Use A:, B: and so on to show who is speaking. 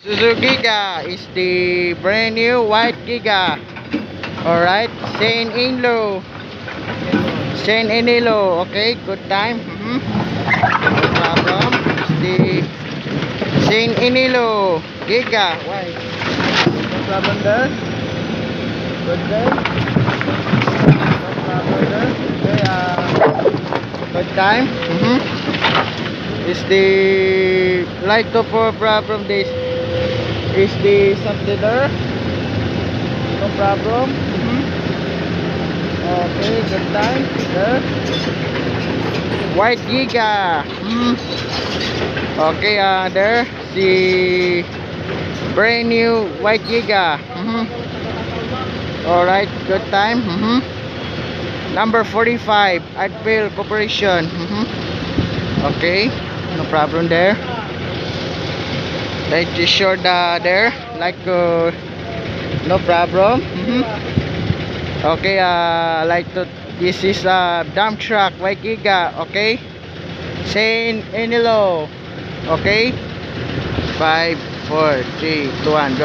A: Suzuki Giga is the brand new white Giga. Alright, Saint Inlo. Saint Enilo. Okay, good time. No problem. It's the Saint Enilo Giga. Why? No problem there. Good day. No problem there. Okay, good time. Is the light to problem this is the something there. No problem. Okay, good time. There. White Giga. Okay, there the brand new white Giga. Alright, good time. Number 45 Advil Corporation. Okay, no problem there. Like just short there, like no problem. Okay, like to this is a dump truck white Giga. Okay, Saint Enilo. Okay, 5 4 3 2 1 go.